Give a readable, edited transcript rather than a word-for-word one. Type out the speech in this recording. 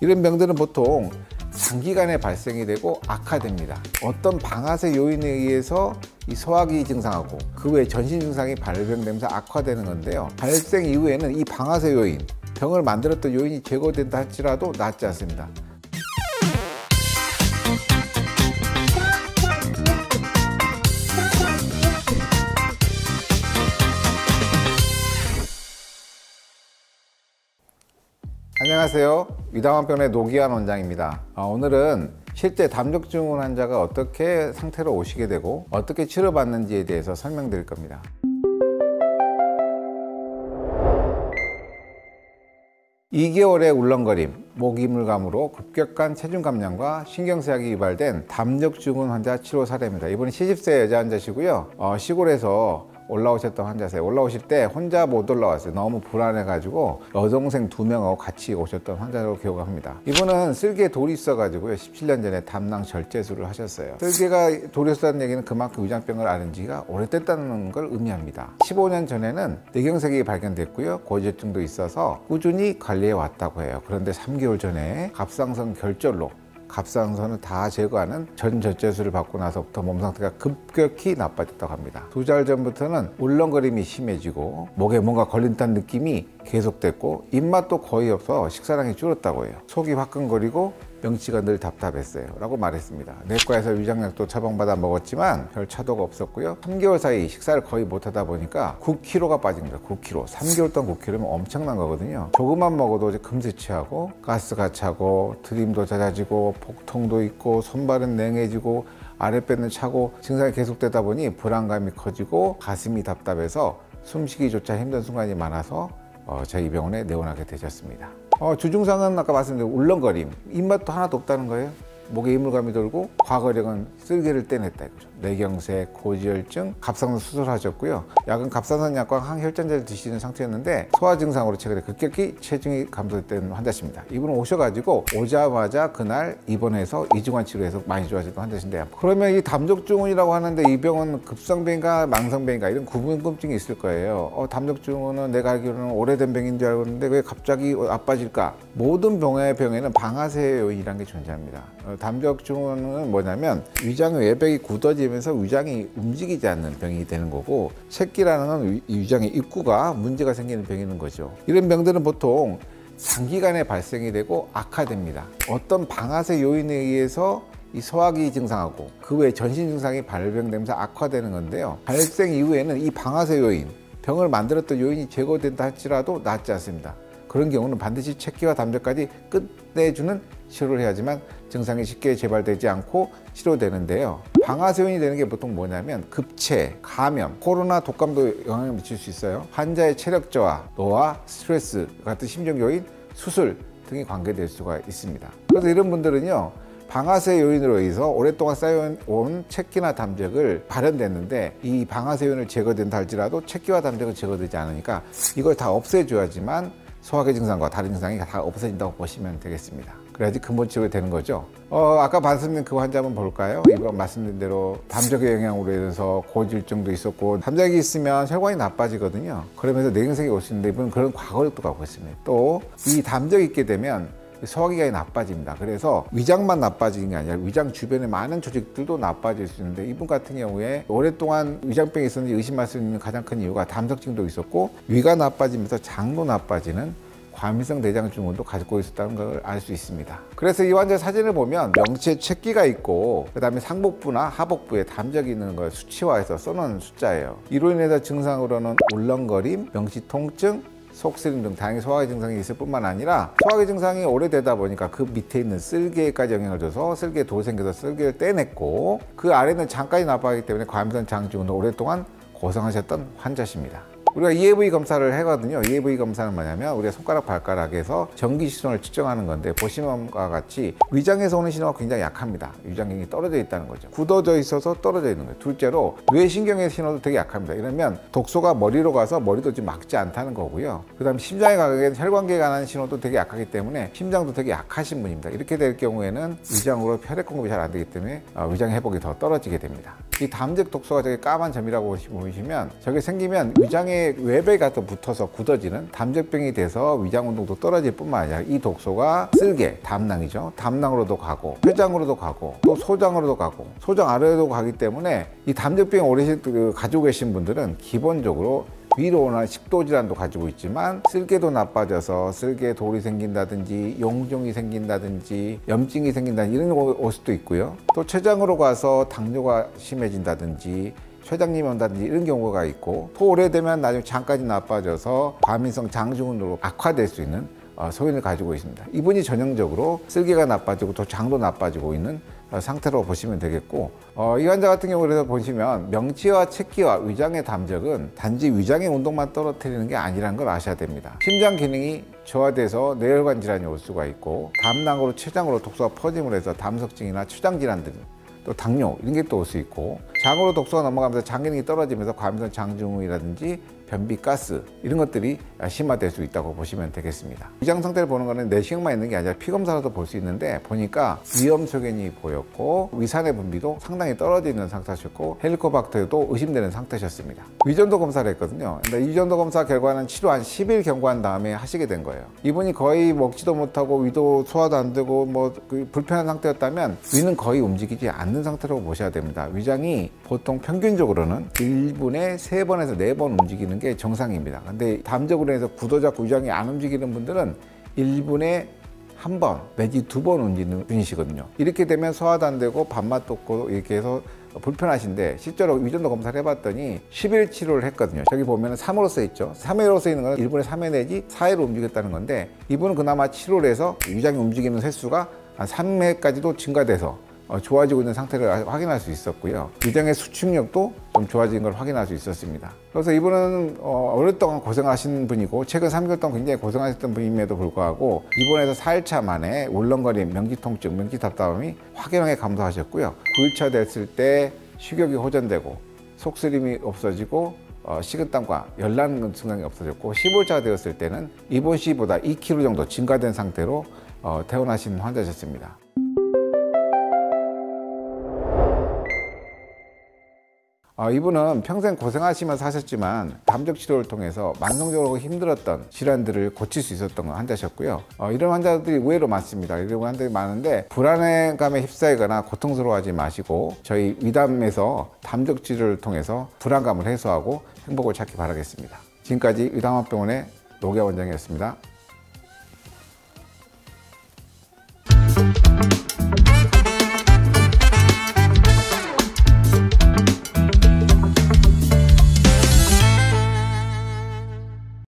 이런 병들은 보통 장기간에 발생이 되고 악화됩니다. 어떤 방아쇠 요인에 의해서 이 소화기 증상하고 그 외 전신 증상이 발병되면서 악화되는 건데요. 발생 이후에는 이 방아쇠 요인, 병을 만들었던 요인이 제거된다 할지라도 낫지 않습니다. 안녕하세요. 위다만병원의 노기환 원장입니다. 오늘은 실제 담력증후군 환자가 어떻게 상태로 오시게 되고 어떻게 치료받는지에 대해서 설명드릴 겁니다. (2개월의) 울렁거림, 목이물감으로 급격한 체중 감량과 신경쇠약이 유발된 담력증후군 환자 치료 사례입니다. 이분은 70세 여자 환자시고요. 시골에서 올라오셨던 환자세요. 올라오실 때 혼자 못 올라왔어요. 너무 불안해가지고 여동생 2명하고 같이 오셨던 환자로 기억합니다. 이분은 쓸개에 돌이 있어가지고요. 17년 전에 담낭 절제술을 하셨어요. 쓸개가 돌이 있었다는 얘기는 그만큼 위장병을 앓은 지가 오래됐다는 걸 의미합니다. 15년 전에는 뇌경색이 발견됐고요. 고지혈증도 있어서 꾸준히 관리해 왔다고 해요. 그런데 3개월 전에 갑상선 결절로 갑상선을 다 제거하는 전절제술을 받고 나서부터 몸 상태가 급격히 나빠졌다고 합니다. 2달 전부터는 울렁거림이 심해지고 목에 뭔가 걸린다는 느낌이 계속됐고 입맛도 거의 없어 식사량이 줄었다고 해요. 속이 화끈거리고 명치가 늘 답답했어요 라고 말했습니다. 내과에서 위장약도 처방받아 먹었지만 별 차도가 없었고요. 3개월 사이 식사를 거의 못하다 보니까 9kg가 빠진 거예요. 9kg. 3개월 동안 9kg면 엄청난 거거든요. 조금만 먹어도 이제 금세 취하고 가스가 차고 트림도 잦아지고 복통도 있고 손발은 냉해지고 아랫배는 차고 증상이 계속되다 보니 불안감이 커지고 가슴이 답답해서 숨쉬기조차 힘든 순간이 많아서 저희 병원에 내원하게 되셨습니다. 주증상은 아까 말씀드린 울렁거림, 입맛도 하나도 없다는 거예요. 목에 이물감이 돌고 과거력은 쓸개를 떼냈다 이거죠. 뇌경색, 고지혈증, 갑상선 수술하셨고요. 약은 갑상선 약과 항혈전제를 드시는 상태였는데 소화 증상으로 최근에 급격히 체중이 감소된 환자십니다. 이분은 오셔가지고 오자마자 그날 입원해서 이중환 치료해서 많이 좋아지던 환자신데요. 그러면 이 담력증후군이라고 하는데 이 병은 급성병인가 망성병인가 이런 구분금증이 있을 거예요. 담력증후군은 내가 알기로는 오래된 병인 줄 알았는데 왜 갑자기 나빠질까? 모든 병에는 방아쇠 요인이라는 게 존재합니다. 담력증후군은 뭐냐면 위장 외벽이 굳어지면서 위장이 움직이지 않는 병이 되는 거고, 새끼라는 건 위장의 입구가 문제가 생기는 병이는 거죠. 이런 병들은 보통 장기간에 발생이 되고 악화됩니다. 어떤 방아쇠 요인에 의해서 이 소화기 증상하고 그 외 전신 증상이 발병되면서 악화되는 건데요. 발생 이후에는 이 방아쇠 요인, 병을 만들었던 요인이 제거된다 할지라도 낫지 않습니다. 그런 경우는 반드시 채기와 담력까지 끝내주는 치료를 해야지만 증상이 쉽게 재발되지 않고 치료되는데요. 방아쇠 요인이 되는 게 보통 뭐냐면 급체, 감염, 코로나 독감도 영향을 미칠 수 있어요. 환자의 체력 저하, 노화, 스트레스 같은 심정 요인, 수술 등이 관계될 수가 있습니다. 그래서 이런 분들은요, 방아쇠 요인으로 인해서 오랫동안 쌓여온 체기나 담력을 발현됐는데 이 방아쇠 요인을 제거된다 할지라도 체기와 담력은 제거되지 않으니까 이걸 다 없애줘야지만 소화기 증상과 다른 증상이 다 없어진다고 보시면 되겠습니다. 그래야지 근본 치료가 되는 거죠. 아까 말씀드린 그 환자 한번 볼까요? 이번 말씀드린 대로 담력의 영향으로 인해서 고지혈증도 있었고, 담력이 있으면 혈관이 나빠지거든요. 그러면서 뇌경색이 올 수 있는데 이분은 그런 과거력도 갖고 있습니다. 또 이 담력이 있게 되면 소화기관이 나빠집니다. 그래서 위장만 나빠지는 게 아니라 위장 주변의 많은 조직들도 나빠질 수 있는데, 이분 같은 경우에 오랫동안 위장병이 있었는지 의심할 수 있는 가장 큰 이유가 담력증도 있었고 위가 나빠지면서 장도 나빠지는 과민성 대장증후군도 가지고 있었다는 걸 알 수 있습니다. 그래서 이 환자 사진을 보면 명치에 채기가 있고 그 다음에 상복부나 하복부에 담력이 있는 걸 수치화해서 써놓은 숫자예요. 이로 인해서 증상으로는 울렁거림, 명치 통증, 속쓰림 등 다양한 소화기 증상이 있을 뿐만 아니라 소화기 증상이 오래되다 보니까 그 밑에 있는 쓸개까지 영향을 줘서 쓸개에 돌이 생겨서 쓸개를 떼냈고, 그 아래는 장까지 나빠하기 때문에 과민성 장증후군을 오랫동안 고생하셨던 환자십니다. 우리가 EAV 검사를 하거든요. EAV 검사는 뭐냐면 우리가 손가락 발가락에서 전기 신호를 측정하는 건데, 보시는 것과 같이 위장에서 오는 신호가 굉장히 약합니다. 위장경이 떨어져 있다는 거죠. 굳어져 있어서 떨어져 있는 거예요. 둘째로 뇌신경의 신호도 되게 약합니다. 이러면 독소가 머리로 가서 머리도 지금 막지 않다는 거고요. 그 다음에 심장에 가게 혈관계에 관한 신호도 되게 약하기 때문에 심장도 되게 약하신 분입니다. 이렇게 될 경우에는 위장으로 혈액 공급이 잘 안 되기 때문에 위장 회복이 더 떨어지게 됩니다. 이 담즙 독소가 저게 까만 점이라고 보시면 저게 생기면 위장에 외벽이 갖다 붙어서 굳어지는 담즙병이 돼서 위장 운동도 떨어질 뿐만 아니라 이 독소가 쓸개, 담낭이죠. 담낭으로도 가고 췌장으로도 가고 또 소장으로도 가고 소장 아래로도 가기 때문에 이 담즙병 오래 가지고 계신 분들은 기본적으로 위로나 식도 질환도 가지고 있지만 쓸개도 나빠져서 쓸개 돌이 생긴다든지 용종이 생긴다든지 염증이 생긴다든지 이런 거 올 수도 있고요. 또 췌장으로 가서 당뇨가 심해진다든지 췌장염이 온다든지 이런 경우가 있고 또 오래되면 나중에 장까지 나빠져서 과민성 장증후군으로 악화될 수 있는 소인을 가지고 있습니다. 이분이 전형적으로 쓸개가 나빠지고 또 장도 나빠지고 있는 상태로 보시면 되겠고 이 환자 같은 경우에서 보시면 명치와 채기와 위장의 담적은 단지 위장의 운동만 떨어뜨리는 게 아니라는 걸 아셔야 됩니다. 심장 기능이 저하돼서 뇌혈관 질환이 올 수가 있고 담낭으로 췌장으로 독소가 퍼짐을 해서 담석증이나 췌장 질환들 또 당뇨 이런 게 또 올 수 있고 장으로 독소가 넘어가면서 장 기능이 떨어지면서 과민성 장증후군이라든지 변비, 가스 이런 것들이 심화될 수 있다고 보시면 되겠습니다. 위장 상태를 보는 거는 내시경만 있는 게 아니라 피검사로도 볼 수 있는데 보니까 위염 소견이 보였고 위산의 분비도 상당히 떨어져 있는 상태셨고 헬리코박터도 의심되는 상태셨습니다. 위전도 검사를 했거든요. 근데 위전도 검사 결과는 치료 한 10일 경과한 다음에 하시게 된 거예요. 이분이 거의 먹지도 못하고 위도 소화도 안 되고 불편한 상태였다면 위는 거의 움직이지 않는 상태라고 보셔야 됩니다. 위장이 보통 평균적으로는 1분에 3번에서 4번 움직이는 게 정상입니다. 근데 담적으로 해서 굳어잡고 위장이 안 움직이는 분들은 1분에 1번 내지 2번 움직이는 분이시거든요. 이렇게 되면 소화도 안 되고 밥맛도 없고 이렇게 해서 불편하신데 실제로 위전도 검사를 해봤더니 10일 치료를 했거든요. 저기 보면 3으로 써있죠. 3회로 쓰이는 건 1분에 3회 내지 4회로 움직였다는 건데 이분은 그나마 치료를 해서 위장이 움직이는 횟수가 한 3회까지도 증가돼서 좋아지고 있는 상태를 확인할 수 있었고요. 위장의 수축력도 좀 좋아진 걸 확인할 수 있었습니다. 그래서 이분은 오랫동안 고생하신 분이고 최근 3개월 동안 굉장히 고생하셨던 분임에도 불구하고 입원해서 4일차 만에 울렁거림, 명지통증, 명지답답함이 확연하게 감소하셨고요. 9일차 됐을 때 식욕이 호전되고 속쓰림이 없어지고 식은땀과 열나는 증상이 없어졌고 15일차가 되었을 때는 입원 시보다 2kg 정도 증가된 상태로 퇴원하신 환자셨습니다. 이분은 평생 고생하시면서 사셨지만 담적 치료를 통해서 만성적으로 힘들었던 질환들을 고칠 수 있었던 환자셨고요. 이런 환자들이 의외로 많습니다. 이런 환자들이 많은데 불안감에 휩싸이거나 고통스러워하지 마시고 저희 위담에서 담적 치료를 통해서 불안감을 해소하고 행복을 찾기 바라겠습니다. 지금까지 위담학병원의 노기아 원장이었습니다.